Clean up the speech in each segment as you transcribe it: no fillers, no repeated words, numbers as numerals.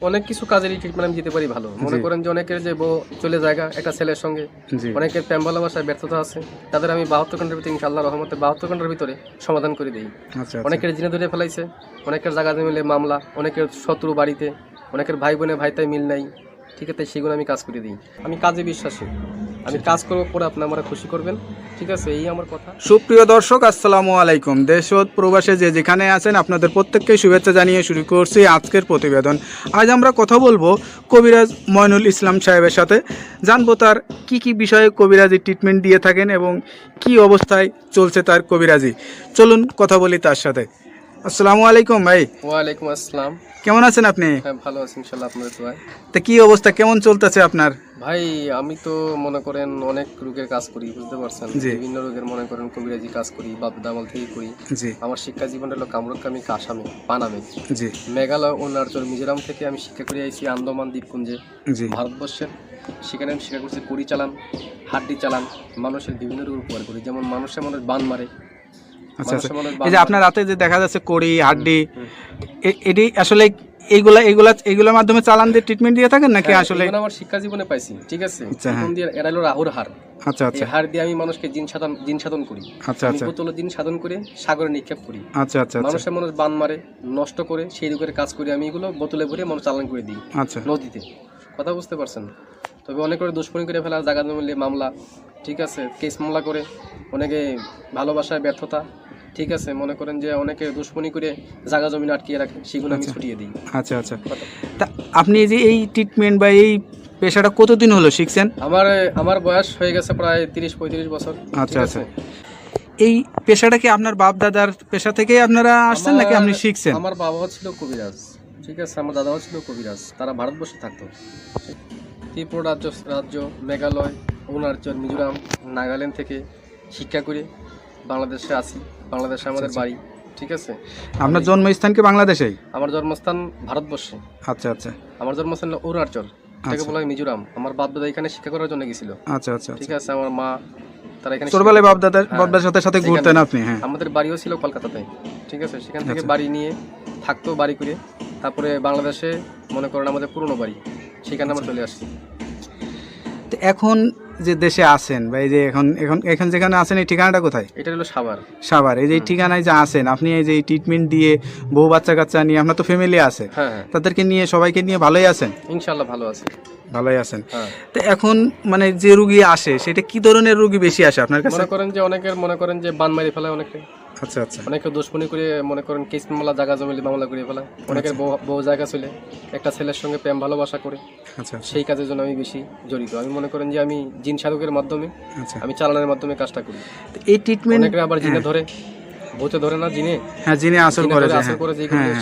অনেক কিছু কাজেরই ট্রিটমেন্ট আমি দিতে পারি ভালো। মনে করেন যে অনেকের যে বউ চলে জায়গা একটা ছেলের সঙ্গে, অনেকের প্রেম ভালোবাসায় ব্যর্থতা আছে, তাদের আমি 72 ঘন্টার ভিতরে ইনশাআল্লাহ রহমতে 72 ঘন্টার ভিতরে সমাধান করে দিই। অনেকের জিনে ধরে ফেলাইছে, অনেকের জায়গা মিলে মামলা, অনেকের শত্রু বাড়িতে, অনেকের ভাই বোনে ভাইতাই মিল নাই, ঠিক আছে, সেগুলো আমি কাজ করে দিই। আমি কাজে বিশ্বাসী, আমি কাজ করবো পরে আপনি আমার খুশি করবেন, ঠিক আছে, এই আমার কথা। সুপ্রিয় দর্শক, আসসালামু আলাইকুম। দেশ ও প্রবাসে যে যেখানে আছেন আপনাদের প্রত্যেককে শুভেচ্ছা জানিয়ে শুরু করছি আজকের প্রতিবেদন। আজ আমরা কথা বলবো কবিরাজ মইনুল ইসলাম সাহেবের সাথে, জানবো তার কি বিষয়ে কবিরাজি ট্রিটমেন্ট দিয়ে থাকেন এবং কি অবস্থায় চলছে তার কবিরাজি। চলুন কথা বলি তার সাথে। আসসালামু আলাইকুম ভাই। ওয়ালাইকুম আসসালাম। কেমন আছেন আপনি? হ্যাঁ, ভালো আছি ইনশাআল্লাহ, আপনাদের দোয়ায়। তা কি অবস্থা, কেমন চলতেছে আপনার? ভাই আমি তো মনে করেন অনেক রোগের কাজ করি, বুঝতে পারছেন, বিভিন্ন রোগের মনে করেন কবিরাজি কাজ করি, বাপ দামাল থেকে করি। আমার শিক্ষা জীবন হলো কামরুকামি কাসামে পানামে, মেঘালয় ও অরুণাচল মিজোরাম থেকে আমি শিক্ষা করে আইছি আন্দামান দ্বীপপুঞ্জে ভারতবর্ষের। সেখানে আমি শিক্ষা করছি কুড়ি চালান, হাড্ডি চালান, মানুষের বিভিন্ন রোগ উপকার করি, যেমন মানুষের মনে বান মারে। আচ্ছা, এই যে আপনার রাতে যে দেখা যাচ্ছে কড়ি হাড্ডি, এটি আসলে এইগুলোর মাধ্যমে চালান দিয়ে ট্রিটমেন্ট দিয়ে থাকেন নাকি? আসলে আমার শিক্ষা জীবনে পাইছি, ঠিক আছে, এরা হলো রাহুর হার। আচ্ছা আচ্ছা, হার দিয়ে আমি মানুষকে জিন সাধন করি। আচ্ছা আচ্ছা, বোতল জিন সাধন করে সাগরে নিক্ষেপ করি। আচ্ছা আচ্ছা, মানুষের মানুষ বান মারে নষ্ট করে সেই রোগের কাজ করি আমি, এগুলো বোতলে ভরে মানুষ চালান করে দিই। আচ্ছা, নদীতে, কথা বুঝতে পারছেন। তবে অনেক করে দুষ্কর্মী করে ফেলা, জায়গা জমিলে মামলা, ঠিক আছে, কেস মামলা করে, অনেকে ভালোবাসায় ব্যর্থতা, ঠিক আছে, মনে করেন যে অনেকে দুশ্মনী করে জায়গা জমি আটকিয়ে রাখে, সেগুলো আমি ছুটিয়ে দিই। আচ্ছা আচ্ছা, তা আপনি যে এই ট্রিটমেন্ট বা এই পেশাটা কতদিন হলো শিখছেন? আমার বয়স হয়ে গেছে প্রায় 30-35 বছর। আচ্ছা আচ্ছা, এই পেশাটা কি আপনার বাপ দাদার পেশা থেকে আপনারা আসছেন নাকি আপনি শিখছেন? আমার বাবাও ছিল কবিরাজ, ঠিক আছে, আমার দাদাও ছিল কবিরাজ, তারা ভারতবর্ষে থাকতো। ত্রিপুরা রাজ্য, মেঘালয়, অরুণাচল, মিজোরাম, নাগাল্যান্ড থেকে শিক্ষা করে বাংলাদেশে আসি। বাংলাদেশে আমাদের বাড়ি, ঠিক আছে। আপনার জন্মস্থান কি বাংলাদেশেই? আমার জন্মস্থান ভারতবর্ষে। আচ্ছা আচ্ছা, আমার জন্মস্থান অরুণাচল, এটাকে বলা হয় মিজোরাম। আমার বাপ দাদা এখানে শিক্ষা করার জন্য গেছিল। আচ্ছা আচ্ছা, ঠিক আছে, আমার মা তারা এখানে ছোটবেলায় বাপ দাদার সাথে ঘুরতেন আপনি? হ্যাঁ, আমাদের বাড়িও ছিল কলকাতাতে, ঠিক আছে, সেখান থেকে বাড়ি নিয়ে থাকতো, বাড়ি করে তারপরে বাংলাদেশে মনে করেন আমাদের পুরনো বাড়ি, সেখানে আমরা চলে আসছি। তো এখন যে দেশে আছেন বা এই যে এখন যেখানে আছেন, এই ঠিকানাটা কোথায়? এটা হলো সাভার। এই যে ঠিকানায় যে আছেন আপনি, এই যে ট্রিটমেন্ট দিয়ে বউ বাচ্চা কাচ্চা নিয়ে, আপনার তো ফ্যামিলি আছে, তাদেরকে নিয়ে সবাইকে নিয়ে ভালোই আছেন? ইনশাআল্লাহ ভালোই আছেন। তো এখন মানে যে রোগী আসে, সেটা কি ধরনের রোগী বেশি আসে আপনার কাছে? মনে করেন যে বান মারি ফেলায় অনেকে। আচ্ছা আচ্ছা, অনেকে দুশ্মনী করে মনে করেন কেস মামলা, জায়গা জমিলে মামলা করে ফেলায়। অনেকের বউ জায়গা চলে একটা ছেলের সঙ্গে প্রেম ভালোবাসা করে। আচ্ছা, সেই কাজের জন্য আমি বেশি জড়িত। আমি মনে করেন যে আমি জিন সাধকের মাধ্যমে, আমি চালানোর মাধ্যমে কাজটা করি। এই ট্রিটমেন্ট অনেকে আবার জিনে ধরে, ভূতে ধরে না, জিনে, হ্যাঁ, জিনে আসর করে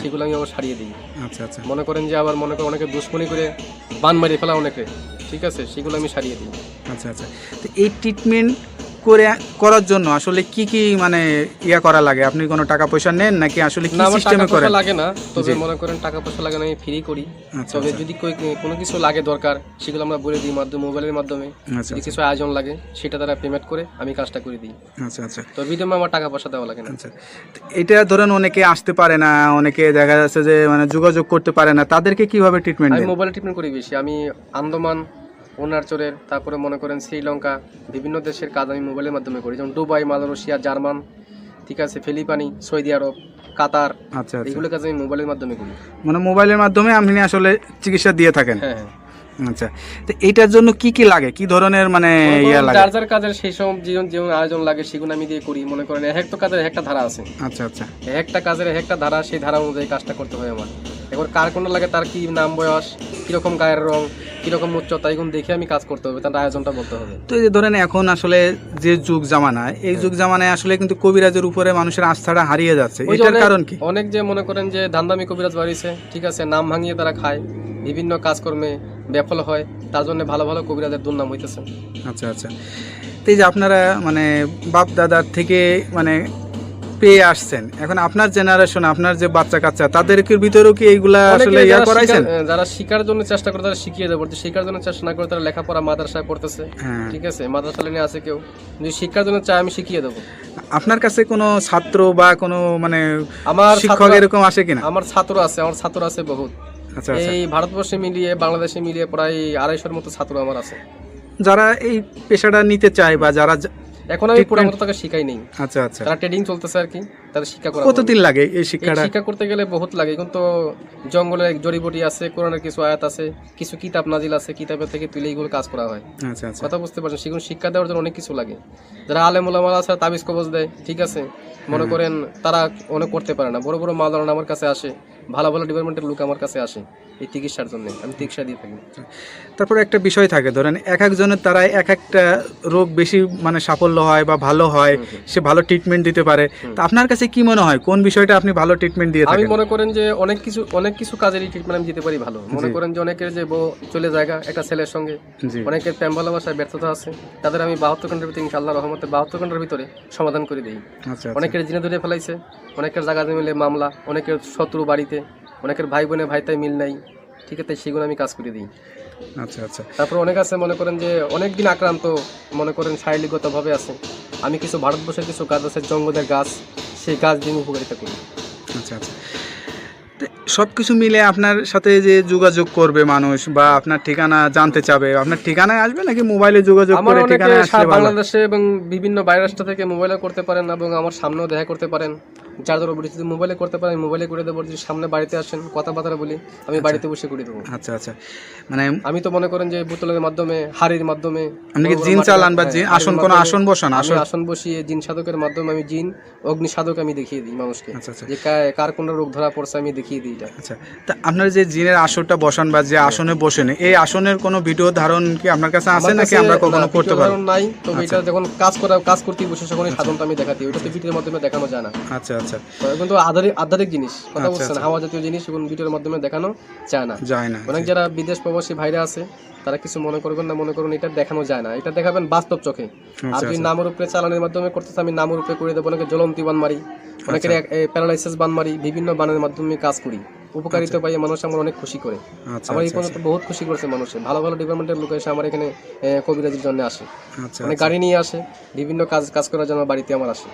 সেগুলো আমি আবার সারিয়ে দিই। আচ্ছা আচ্ছা, মনে করেন যে আবার মনে করেন অনেকে দুশ্মনী করে বান মারি ফেলা অনেকে, ঠিক আছে, সেগুলো আমি সারিয়ে দিই। আচ্ছা আচ্ছা, তো এই ট্রিটমেন্ট করার জন্য আসলে কি মানে করা লাগে? আপনি কোনো টাকা পয়সা নেন নাকি আসলে কি সিস্টেমে করেন? লাগে না, তবে মনে করেন টাকা পয়সা লাগে না, আমি ফ্রি করি। তবে যদি কোনো কিছু লাগে দরকার, সেগুলো আমরা বলে দিই মোবাইলের মাধ্যমে। যদি কিছু আয়োজন লাগে, সেটা তারা পেমেন্ট করে আমি কাজটা করে দিই। আচ্ছা আচ্ছা, তো বিদমে আমার টাকা পয়সা দেওয়া লাগে না। আচ্ছা, এটা ধরেন অনেকে আসতে পারে না, অনেকে দেখা যাচ্ছে যে মানে যোগাযোগ করতে পারে না, তাদেরকে কিভাবে ট্রিটমেন্ট? আমি মোবাইলে ট্রিটমেন্ট করি বেশি। আমি আন্দামান, অরুণাচলের, তারপরে মনে করেন শ্রীলঙ্কা, বিভিন্ন দেশের কাজ আমি মোবাইলের মাধ্যমে করি, যেমন দুবাই, মালয়েশিয়া, জার্মান, ঠিক আছে, ফিলিপাইনি, সৌদি আরব, কাতার। আচ্ছা, এগুলো কাজ আমি মোবাইলের মাধ্যমে করি। মানে মোবাইলের মাধ্যমে আপনি আসলে চিকিৎসা দিয়ে থাকেন? হ্যাঁ। আচ্ছা, তো এইটার জন্য কি লাগে, কি ধরনের মানে লাগে? যার কাজের সেই সব যেমন আয়োজন লাগে, সেগুলো আমি দিয়ে করি। মনে করেন একটা কাজের একটা ধারা আছে। আচ্ছা আচ্ছা, একটা কাজের একটা ধারা, সেই ধারা অনুযায়ী কাজটা করতে হয় আমার। এবার কার কোনটা লাগে, তার কি নাম, বয়স, কিরকম গায়ের রং, কিরকম উচ্চতা, এগুলো দেখে আমি কাজ করতে হবে, তার আয়োজনটা বলতে হবে। তো এই যে ধরেন এখন আসলে যে যুগ জামানা, এই যুগ জামানায় আসলে কিন্তু কবিরাজের উপরে মানুষের আস্থাটা হারিয়ে যাচ্ছে, এটার কারণ কি? অনেক যে মনে করেন যে ধান্দামি কবিরাজ বাড়িছে, ঠিক আছে, নাম ভাঙিয়ে তারা খায়, বিভিন্ন কাজকর্মে ব্যাফল হয়, তার জন্য ভালো ভালো কবিরাজের দুর্নাম হইতেছে। আচ্ছা আচ্ছা, তো এই যে আপনারা মানে বাপ দাদার থেকে মানে পেয়ে আসছেন, এখন আপনার জেনারেশন, আপনার যে বাচ্চা কাচ্চা, তাদেরকে ভিতরেও কি এইগুলা আসলে করাইছেন? যারা শিকার জন্য চেষ্টা করে তারা শিখিয়ে দেবো, শিকার জন্য চেষ্টা না করে তারা লেখাপড়া মাদ্রাসায় পড়তেছে, ঠিক আছে, মাদ্রাসা লাইনে আছে কেউ, যদি শিক্ষার জন্য চায় আমি শিখিয়ে দেবো। আপনার কাছে কোনো ছাত্র বা কোনো মানে আমার শিক্ষক এরকম আসে কিনা? আমার ছাত্র আছে বহুত। আচ্ছা আচ্ছা। এই ভারতবর্ষে মিলিয়ে বাংলাদেশে মিলিয়ে প্রায় 250-র মতো ছাত্র আমার আছে যারা এই পেশাটা নিতে চায় বা যারা এখন আমি পুরো মতো তাকে শিখাই নেই। আচ্ছা আচ্ছা। তারা ট্রেডিং চলতেছে আর কি, তারা শিক্ষা করা। কতদিন লাগে এই শিক্ষাটা? শিক্ষা করতে গেলে বহুত লাগে, কিন্তু জঙ্গলে জড়িবুটি আছে, কোরআনের কিছু আয়াত আছে, কিছু কিতাব নাজিল আছে, কিতাবের থেকে তুলে এইগুলো কাজ করা হয়। আচ্ছা আচ্ছা। কথা বুঝতে পারছেন, সেগুলো শিক্ষা দেওয়ার জন্য অনেক কিছু লাগে। যারা আলেম ওলামারা আছে তাবিজ কবজ দেয়, ঠিক আছে, মনে করেন তারা অনেক করতে পারে না। বড় বড় মাওলানা আমার কাছে আসে, ভালো ভালো ডিপার্টমেন্টের লোক আমার কাছে আসে এই চিকিৎসার জন্য, আমি চিকিৎসা দিয়ে থাকি। তারপরে একটা বিষয় থাকে, ধরেন এক একজনের দ্বারা এক একটা রোগ বেশি মানে সাফল্য হয় বা ভালো হয়, সে ভালো ট্রিটমেন্ট দিতে পারে। তা আপনার কাছে কি মনে হয় কোন বিষয়টা আপনি ভালো ট্রিটমেন্ট দিয়ে থাকেন? আমি মনে করেন যে অনেক কিছু কাজেরই ট্রিটমেন্ট আমি দিতে পারি ভালো। মনে করেন যে অনেকের যে বউ চলে জায়গা একটা ছেলের সঙ্গে, অনেকের প্রেম ভালোবাসায় ব্যর্থতা আছে, তাদের আমি 72 ঘন্টার ভিতরে ইনশাআল্লাহ রহমতে 72 ঘন্টার ভিতরে সমাধান করে দিই। অনেকের জিনে ধরে ফেলাইছে, অনেকের জায়গা মিলে মামলা, অনেকের শত্রু বাড়িতে, অনেকের ভাই বোনে ভাইতাই মিল নাই, ঠিক আছে, সেগুলো আমি কাজ করে দিই। আচ্ছা আচ্ছা। তারপর অনেক আছে মনে করেন যে অনেক দিন আক্রান্ত, মনে করেন শারীরিকগতভাবে আছে, আমি কিছু ভারতবর্ষের কিছু গাছ আছে, জঙ্গলের গাছ, সেই গাছ দিয়ে উপকারিতা করি। আচ্ছা আচ্ছা। সব কিছু মিলে আপনার সাথে যে যোগাযোগ করবে মানুষ বা আপনার ঠিকানা জানতে চাবে, আপনার ঠিকানায় আসবে নাকি মোবাইলে যোগাযোগ করে ঠিকানায় আসলে? বাংলাদেশে এবং বিভিন্ন বাইরের রাষ্ট্র থেকে মোবাইলে করতে পারেন এবং আমার সামনেও দেখা করতে পারেন। যার ধরো যদি মোবাইলে করতে পারেন মোবাইলে করে দেবো, যদি সামনে বাড়িতে আসেন কথাবার্তা বলি, আমি বাড়িতে বসে করে দেবো। আচ্ছা আচ্ছা। মানে আমি তো মনে করেন যে বোতলের মাধ্যমে, হাড়ির মাধ্যমে আপনি কি জিন চালান বা আসন কোন আসন বসান? আসন বসিয়ে জিন সাধকের মাধ্যমে আমি জিন অগ্নি সাধক আমি দেখিয়ে দিই মানুষকে, আচ্ছা আচ্ছা, যে কার কোন রোগ ধরা পড়ছে আমি দেখিয়ে দিই এটা। আচ্ছা, তা আপনার যে জিনের আসনটা বসান বা যে আসনে বসেন, এই আসনের কোনো ভিডিও ধারণ কি আপনার কাছে আছে নাকি আমরা কখনো করতে পারি? নাই তো, এটা যখন কাজ করতে বসে তখন সাধনটা আমি দেখাতে, ওটা তো ভিডিওর মাধ্যমে দেখানো যায় না। আচ্ছা আচ্ছা। কিন্তু আধ্যাত্মিক জিনিস, কথা বলছেন, হাওয়া জাতীয় জিনিস এখন ভিডিওর মাধ্যমে দেখানো যায় না। অনেক যারা বিদেশ প্রবাসী ভাইরা আছে তারা কিছু মনে করবেন না, মনে করুন এটা দেখানো যায় না, এটা দেখাবেন বাস্তব চোখে। আর যদি নামের উপরে চালানোর মাধ্যমে করতেছে, আমি নামের উপরে করে দেবো। অনেকে জ্বলন্তি বান মারি, অনেকের প্যারালাইসিস বান মারি, বিভিন্ন বানের মাধ্যমে কাজ করি, উপকারিতা পাই, মানুষ আমার অনেক খুশি করে। আমার এই পর্যন্ত বহুত খুশি করেছে মানুষের, ভালো ভালো ডিপার্টমেন্টের লোক এসে আমার এখানে কবিরাজির জন্য আসে, অনেক গাড়ি নিয়ে আসে, বিভিন্ন কাজ করার জন্য বাড়িতে আমার আসে।